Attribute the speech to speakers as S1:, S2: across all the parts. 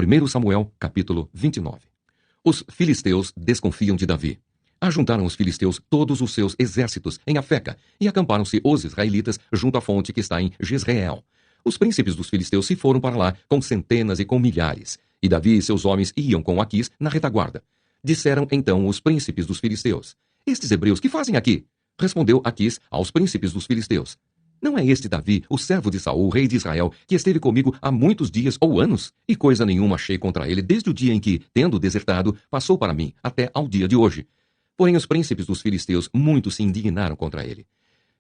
S1: 1 Samuel, capítulo 29. Os filisteus desconfiam de Davi. Ajuntaram os filisteus todos os seus exércitos em Afeca e acamparam-se os israelitas junto à fonte que está em Jezreel. Os príncipes dos filisteus se foram para lá com centenas e com milhares, e Davi e seus homens iam com Aquis na retaguarda. Disseram então os príncipes dos filisteus: Estes hebreus que fazem aqui? Respondeu Aquis aos príncipes dos filisteus: Não é este Davi, o servo de Saul, rei de Israel, que esteve comigo há muitos dias ou anos? E coisa nenhuma achei contra ele desde o dia em que, tendo desertado, passou para mim, até ao dia de hoje. Porém os príncipes dos filisteus muito se indignaram contra ele.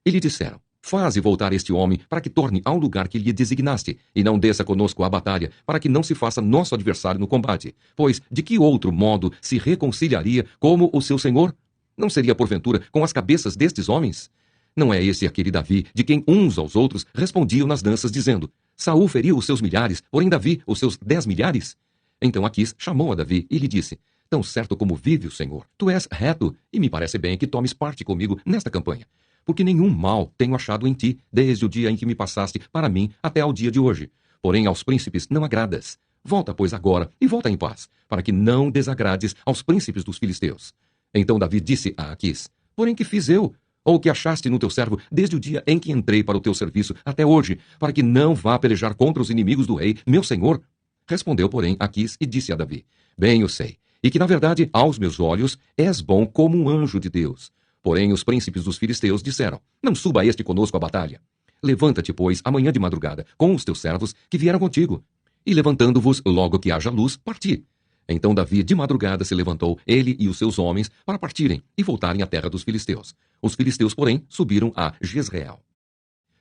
S1: E lhe disseram: Faze voltar este homem para que torne ao lugar que lhe designaste, e não desça conosco à batalha, para que não se faça nosso adversário no combate. Pois de que outro modo se reconciliaria como o seu senhor? Não seria porventura com as cabeças destes homens? Não é esse aquele Davi, de quem uns aos outros respondiam nas danças, dizendo: Saul feriu os seus milhares, porém Davi os seus 10 milhares? Então Aquis chamou a Davi e lhe disse: Tão certo como vive o Senhor, tu és reto, e me parece bem que tomes parte comigo nesta campanha. Porque nenhum mal tenho achado em ti, desde o dia em que me passaste para mim até ao dia de hoje. Porém aos príncipes não agradas. Volta, pois, agora, e volta em paz, para que não desagrades aos príncipes dos filisteus. Então Davi disse a Aquis: Porém que fiz eu? Ou que achaste no teu servo desde o dia em que entrei para o teu serviço até hoje, para que não vá pelejar contra os inimigos do rei, meu senhor? Respondeu, porém, Aquis e disse a Davi: Bem o sei, e que, na verdade, aos meus olhos, és bom como um anjo de Deus. Porém, os príncipes dos filisteus disseram: Não suba este conosco à batalha. Levanta-te, pois, amanhã de madrugada, com os teus servos que vieram contigo. E levantando-vos, logo que haja luz, parti. Então Davi, de madrugada, se levantou, ele e os seus homens, para partirem e voltarem à terra dos filisteus. Os filisteus, porém, subiram a Jezreel.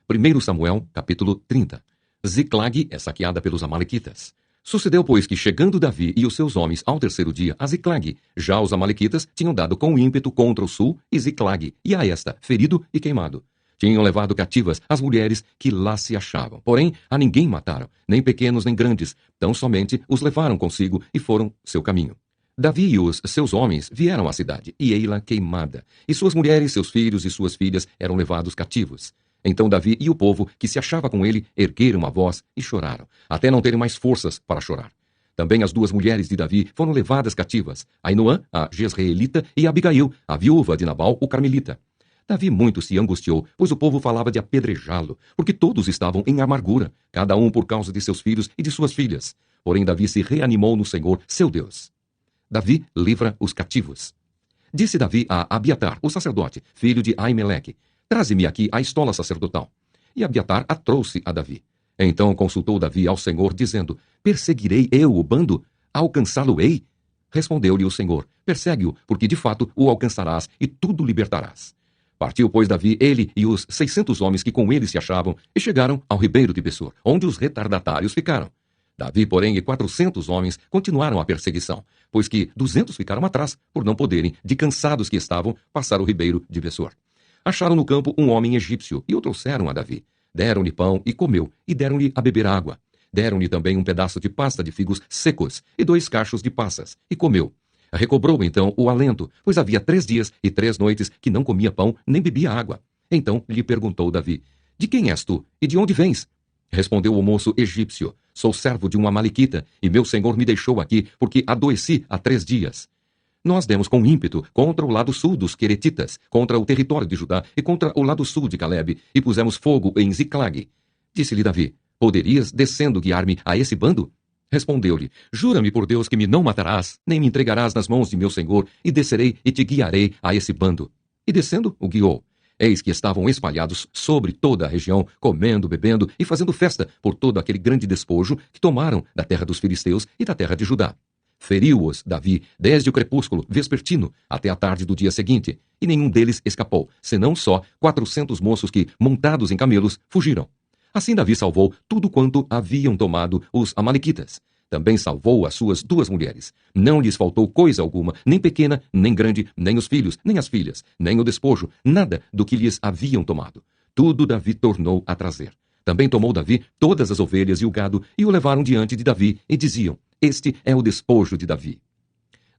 S1: 1 Samuel, capítulo 30. Ziclag é saqueada pelos amalequitas. Sucedeu, pois, que chegando Davi e os seus homens ao terceiro dia a Ziclag, já os amalequitas tinham dado com ímpeto contra o sul e Ziclag, e a esta, ferido e queimado. Tinham levado cativas as mulheres que lá se achavam. Porém, a ninguém mataram, nem pequenos nem grandes, tão somente os levaram consigo e foram seu caminho. Davi e os seus homens vieram à cidade, e ei-la queimada, e suas mulheres, seus filhos e suas filhas eram levados cativos. Então Davi e o povo que se achava com ele ergueram a voz e choraram, até não terem mais forças para chorar. Também as 2 mulheres de Davi foram levadas cativas, Ainoã, a Jezreelita, e Abigail, a viúva de Nabal, o Carmelita. Davi muito se angustiou, pois o povo falava de apedrejá-lo, porque todos estavam em amargura, cada um por causa de seus filhos e de suas filhas. Porém Davi se reanimou no Senhor, seu Deus. Davi livra os cativos. Disse Davi a Abiatar, o sacerdote, filho de Aimeleque: Traze-me aqui a estola sacerdotal. E Abiatar a trouxe a Davi. Então consultou Davi ao Senhor, dizendo: Perseguirei eu o bando? Alcançá-lo-ei? Respondeu-lhe o Senhor: Persegue-o, porque de fato o alcançarás e tudo libertarás. Partiu, pois, Davi, ele e os 600 homens que com ele se achavam, e chegaram ao ribeiro de Bessor, onde os retardatários ficaram. Davi, porém, e 400 homens continuaram a perseguição, pois que 200 ficaram atrás, por não poderem, de cansados que estavam, passar o ribeiro de Bessor. Acharam no campo um homem egípcio, e o trouxeram a Davi. Deram-lhe pão e comeu, e deram-lhe a beber água. Deram-lhe também um pedaço de pasta de figos secos, e 2 cachos de passas, e comeu. Recobrou então o alento, pois havia 3 dias e 3 noites que não comia pão nem bebia água. Então lhe perguntou Davi: De quem és tu, e de onde vens? Respondeu o moço egípcio: Sou servo de um amalequita, e meu senhor me deixou aqui, porque adoeci há 3 dias. Nós demos com ímpeto contra o lado sul dos Queretitas, contra o território de Judá e contra o lado sul de Calebe, e pusemos fogo em Ziclag. Disse-lhe Davi: Poderias, descendo, guiar-me a esse bando? Respondeu-lhe: Jura-me por Deus que me não matarás, nem me entregarás nas mãos de meu senhor, e descerei e te guiarei a esse bando. E descendo, o guiou. Eis que estavam espalhados sobre toda a região, comendo, bebendo e fazendo festa por todo aquele grande despojo que tomaram da terra dos filisteus e da terra de Judá. Feriu-os Davi desde o crepúsculo vespertino até a tarde do dia seguinte, e nenhum deles escapou, senão só 400 moços que, montados em camelos, fugiram. Assim Davi salvou tudo quanto haviam tomado os amalequitas. Também salvou as suas 2 mulheres. Não lhes faltou coisa alguma, nem pequena, nem grande, nem os filhos, nem as filhas, nem o despojo, nada do que lhes haviam tomado. Tudo Davi tornou a trazer. Também tomou Davi todas as ovelhas e o gado, e o levaram diante de Davi, e diziam: Este é o despojo de Davi.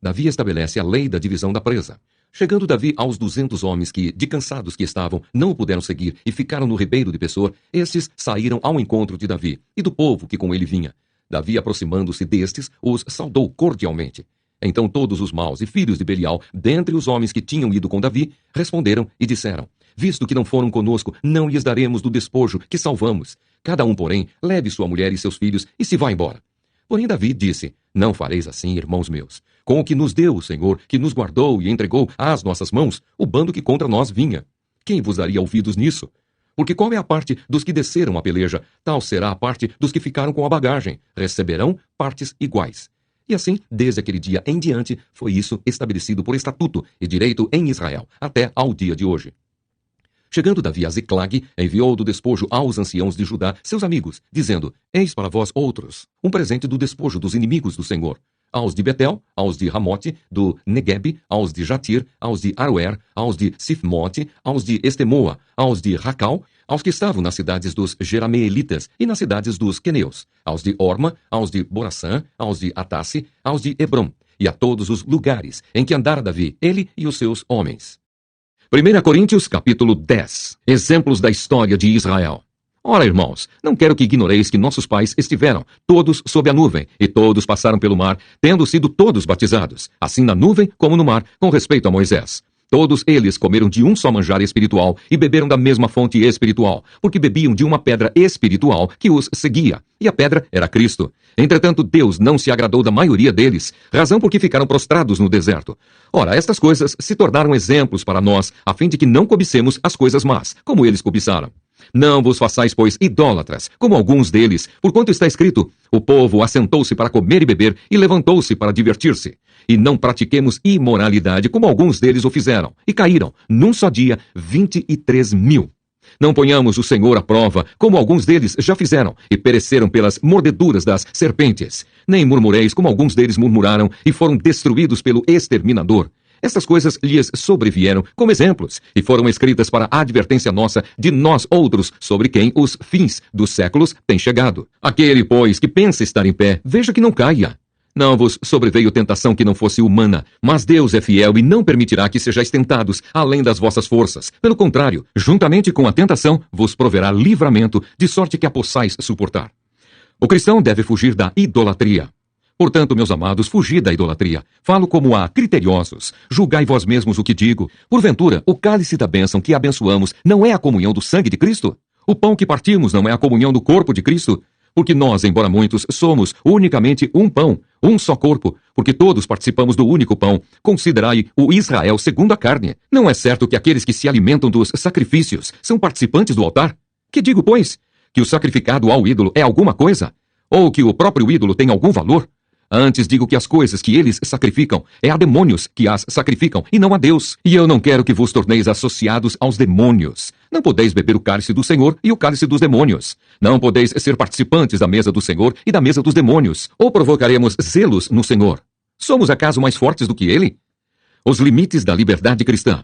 S1: Davi estabelece a lei da divisão da presa. Chegando Davi aos 200 homens que, de cansados que estavam, não o puderam seguir e ficaram no ribeiro de Bessor, estes saíram ao encontro de Davi e do povo que com ele vinha. Davi, aproximando-se destes, os saudou cordialmente. Então todos os maus e filhos de Belial, dentre os homens que tinham ido com Davi, responderam e disseram: visto que não foram conosco, não lhes daremos do despojo que salvamos. Cada um, porém, leve sua mulher e seus filhos e se vá embora. Porém Davi disse: não fareis assim, irmãos meus. Com o que nos deu o Senhor, que nos guardou e entregou às nossas mãos, o bando que contra nós vinha. Quem vos daria ouvidos nisso? Porque qual é a parte dos que desceram a peleja, tal será a parte dos que ficaram com a bagagem. Receberão partes iguais. E assim, desde aquele dia em diante, foi isso estabelecido por estatuto e direito em Israel, até ao dia de hoje. Chegando Davi a Ziclag, enviou do despojo aos anciãos de Judá, seus amigos, dizendo: eis para vós outros um presente do despojo dos inimigos do Senhor. Aos de Betel, aos de Ramote, do Neguebe, aos de Jatir, aos de Aroer, aos de Sifmote, aos de Estemoa, aos de Racal, aos que estavam nas cidades dos Jerameelitas e nas cidades dos Queneus, aos de Orma, aos de Boraçã, aos de Atasse, aos de Hebrom, e a todos os lugares em que andara Davi, ele e os seus homens. 1 Coríntios, capítulo 10. Exemplos da história de Israel. Ora, irmãos, não quero que ignoreis que nossos pais estiveram todos sob a nuvem, e todos passaram pelo mar, tendo sido todos batizados, assim na nuvem como no mar, com respeito a Moisés. Todos eles comeram de um só manjar espiritual e beberam da mesma fonte espiritual, porque bebiam de uma pedra espiritual que os seguia, e a pedra era Cristo. Entretanto, Deus não se agradou da maioria deles, razão porque ficaram prostrados no deserto. Ora, estas coisas se tornaram exemplos para nós, a fim de que não cobicemos as coisas más, como eles cobiçaram. Não vos façais, pois, idólatras, como alguns deles, porquanto está escrito: o povo assentou-se para comer e beber e levantou-se para divertir-se. E não pratiquemos imoralidade, como alguns deles o fizeram, e caíram, num só dia, 23.000. Não ponhamos o Senhor à prova, como alguns deles já fizeram, e pereceram pelas mordeduras das serpentes. Nem murmureis, como alguns deles murmuraram, e foram destruídos pelo exterminador. Estas coisas lhes sobrevieram como exemplos, e foram escritas para a advertência nossa de nós outros, sobre quem os fins dos séculos têm chegado. Aquele, pois, que pensa estar em pé, veja que não caia. Não vos sobreveio tentação que não fosse humana, mas Deus é fiel e não permitirá que sejais tentados além das vossas forças. Pelo contrário, juntamente com a tentação, vos proverá livramento, de sorte que a possais suportar. O cristão deve fugir da idolatria. Portanto, meus amados, fugi da idolatria. Falo como a criteriosos. Julgai vós mesmos o que digo. Porventura, o cálice da bênção que abençoamos não é a comunhão do sangue de Cristo? O pão que partimos não é a comunhão do corpo de Cristo? Porque nós, embora muitos, somos unicamente um pão, um só corpo, porque todos participamos do único pão. Considerai o Israel segundo a carne. Não é certo que aqueles que se alimentam dos sacrifícios são participantes do altar? Que digo, pois? Que o sacrificado ao ídolo é alguma coisa? Ou que o próprio ídolo tem algum valor? Antes digo que as coisas que eles sacrificam é a demônios que as sacrificam, e não a Deus. E eu não quero que vos torneis associados aos demônios. Não podeis beber o cálice do Senhor e o cálice dos demônios. Não podeis ser participantes da mesa do Senhor e da mesa dos demônios. Ou provocaremos zelos no Senhor? Somos acaso mais fortes do que ele? Os limites da liberdade cristã.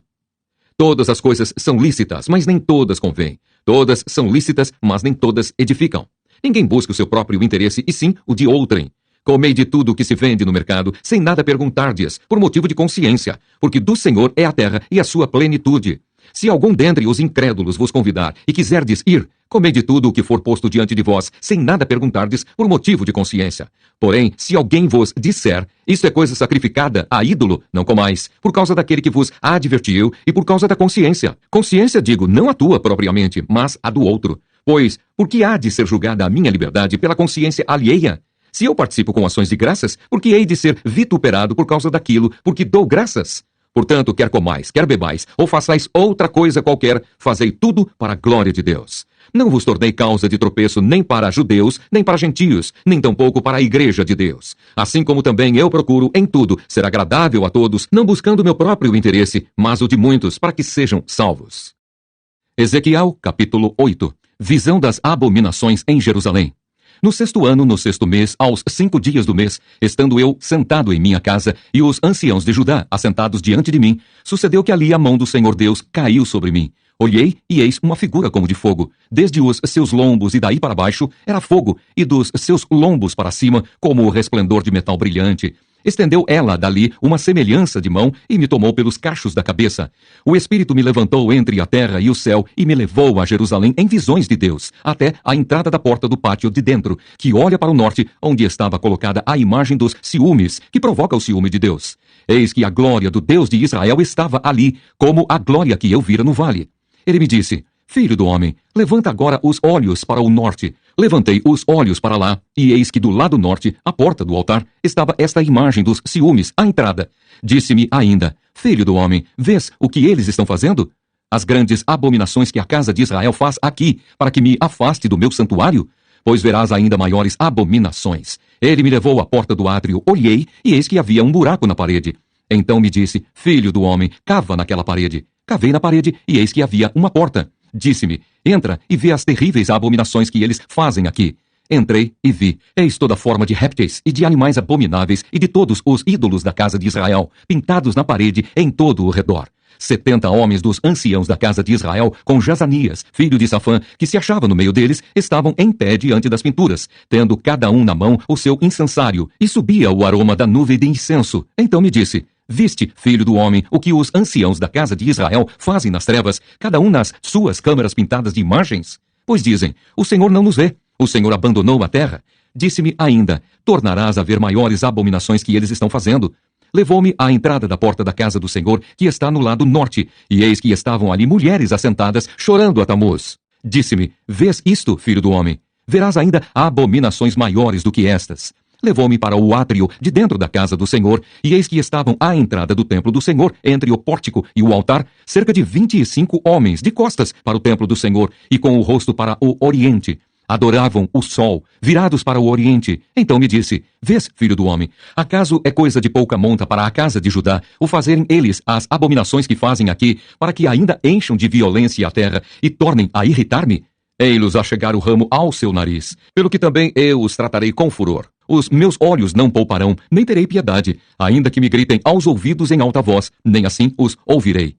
S1: Todas as coisas são lícitas, mas nem todas convêm. Todas são lícitas, mas nem todas edificam. Ninguém busca o seu próprio interesse, e sim o de outrem. Comei de tudo o que se vende no mercado, sem nada perguntar-lhes, por motivo de consciência, porque do Senhor é a terra e a sua plenitude. Se algum dentre os incrédulos vos convidar e quiserdes ir, comei de tudo o que for posto diante de vós, sem nada perguntardes, por motivo de consciência. Porém, se alguém vos disser: isto é coisa sacrificada a ídolo, não comais, por causa daquele que vos advertiu e por causa da consciência. Consciência, digo, não a tua propriamente, mas a do outro. Pois, por que há de ser julgada a minha liberdade pela consciência alheia? Se eu participo com ações de graças, por que hei de ser vituperado por causa daquilo, porque dou graças? Portanto, quer comais, quer bebais, ou façais outra coisa qualquer, fazei tudo para a glória de Deus. Não vos tornei causa de tropeço nem para judeus, nem para gentios, nem tampouco para a igreja de Deus. Assim como também eu procuro, em tudo, ser agradável a todos, não buscando meu próprio interesse, mas o de muitos, para que sejam salvos. Ezequiel, capítulo 8. Visão das abominações em Jerusalém. No 6º ano, no 6º mês, aos 5 dias do mês, estando eu sentado em minha casa, e os anciãos de Judá assentados diante de mim, sucedeu que ali a mão do Senhor Deus caiu sobre mim. Olhei, e eis uma figura como de fogo. Desde os seus lombos e daí para baixo era fogo, e dos seus lombos para cima, como o resplendor de metal brilhante. Estendeu ela dali uma semelhança de mão e me tomou pelos cachos da cabeça. O Espírito me levantou entre a terra e o céu e me levou a Jerusalém em visões de Deus, até a entrada da porta do pátio de dentro, que olha para o norte, onde estava colocada a imagem dos ciúmes, que provoca o ciúme de Deus. Eis que a glória do Deus de Israel estava ali, como a glória que eu vira no vale. Ele me disse: Filho do homem, levanta agora os olhos para o norte. Levantei os olhos para lá, e eis que do lado norte, à porta do altar, estava esta imagem dos ciúmes, à entrada. Disse-me ainda: Filho do homem, vês o que eles estão fazendo? As grandes abominações que a casa de Israel faz aqui, para que me afaste do meu santuário? Pois verás ainda maiores abominações. Ele me levou à porta do átrio, olhei, e eis que havia um buraco na parede. Então me disse: Filho do homem, cava naquela parede. Cavei na parede, e eis que havia uma porta. Disse-me: Entra e vê as terríveis abominações que eles fazem aqui. Entrei e vi. Eis toda forma de répteis e de animais abomináveis e de todos os ídolos da casa de Israel, pintados na parede em todo o redor. 70 homens dos anciãos da casa de Israel, com Jazanias, filho de Safã, que se achava no meio deles, estavam em pé diante das pinturas, tendo cada um na mão o seu incensário, e subia o aroma da nuvem de incenso. Então me disse: Viste, filho do homem, o que os anciãos da casa de Israel fazem nas trevas, cada um nas suas câmaras pintadas de imagens? Pois dizem: O Senhor não nos vê, o Senhor abandonou a terra. Disse-me ainda: Tornarás a ver maiores abominações que eles estão fazendo. Levou-me à entrada da porta da casa do Senhor, que está no lado norte, e eis que estavam ali mulheres assentadas, chorando a Tamuz. Disse-me: Vês isto, filho do homem? Verás ainda abominações maiores do que estas. Levou-me para o átrio de dentro da casa do Senhor, e eis que estavam à entrada do templo do Senhor, entre o pórtico e o altar, cerca de 25 homens, de costas para o templo do Senhor, e com o rosto para o oriente. Adoravam o sol, virados para o oriente. Então me disse: Vês, filho do homem, acaso é coisa de pouca monta para a casa de Judá o fazerem eles as abominações que fazem aqui, para que ainda encham de violência a terra e tornem a irritar-me? Ei-los a chegar o ramo ao seu nariz, pelo que também eu os tratarei com furor. Os meus olhos não pouparão, nem terei piedade, ainda que me gritem aos ouvidos em alta voz, nem assim os ouvirei.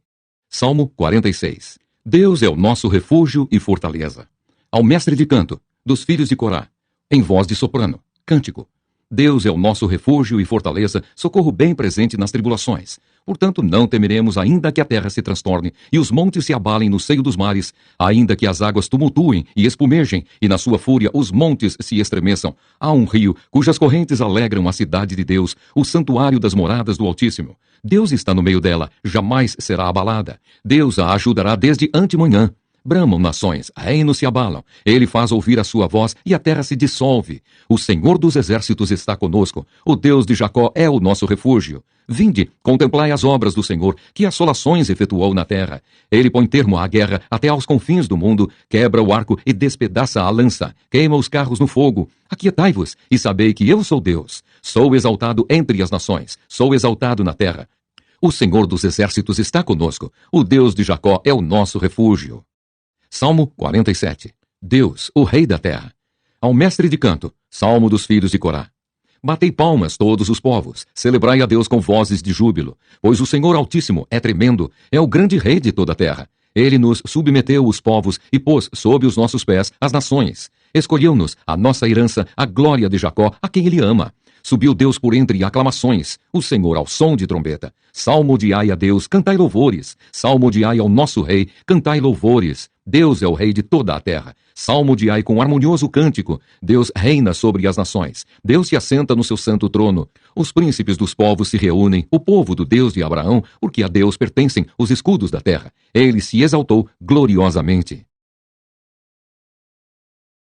S1: Salmo 46. Deus é o nosso refúgio e fortaleza. Ao mestre de canto, dos filhos de Corá, em voz de soprano, cântico. Deus é o nosso refúgio e fortaleza, socorro bem presente nas tribulações. Portanto, não temeremos, ainda que a terra se transtorne e os montes se abalem no seio dos mares, ainda que as águas tumultuem e espumejem, e na sua fúria os montes se estremeçam. Há um rio, cujas correntes alegram a cidade de Deus, o santuário das moradas do Altíssimo. Deus está no meio dela, jamais será abalada. Deus a ajudará desde antemanhã. Bramam nações, reinos se abalam. Ele faz ouvir a sua voz e a terra se dissolve. O Senhor dos exércitos está conosco. O Deus de Jacó é o nosso refúgio. Vinde, contemplai as obras do Senhor, que assolações efetuou na terra. Ele põe termo à guerra até aos confins do mundo, quebra o arco e despedaça a lança, queima os carros no fogo. Aquietai-vos e sabei que eu sou Deus. Sou exaltado entre as nações, sou exaltado na terra. O Senhor dos exércitos está conosco. O Deus de Jacó é o nosso refúgio. Salmo 47. Deus, o Rei da terra. Ao mestre de canto, Salmo dos filhos de Corá. Batei palmas todos os povos, celebrai a Deus com vozes de júbilo, pois o Senhor Altíssimo é tremendo, é o grande Rei de toda a terra. Ele nos submeteu os povos e pôs sob os nossos pés as nações. Escolheu-nos a nossa herança, a glória de Jacó, a quem ele ama. Subiu Deus por entre aclamações, o Senhor ao som de trombeta. Salmodiai a Deus, cantai louvores. Salmodiai ao nosso Rei, cantai louvores. Deus é o Rei de toda a terra. Salmodiai com harmonioso cântico. Deus reina sobre as nações. Deus se assenta no seu santo trono. Os príncipes dos povos se reúnem, o povo do Deus de Abraão, porque a Deus pertencem os escudos da terra. Ele se exaltou gloriosamente.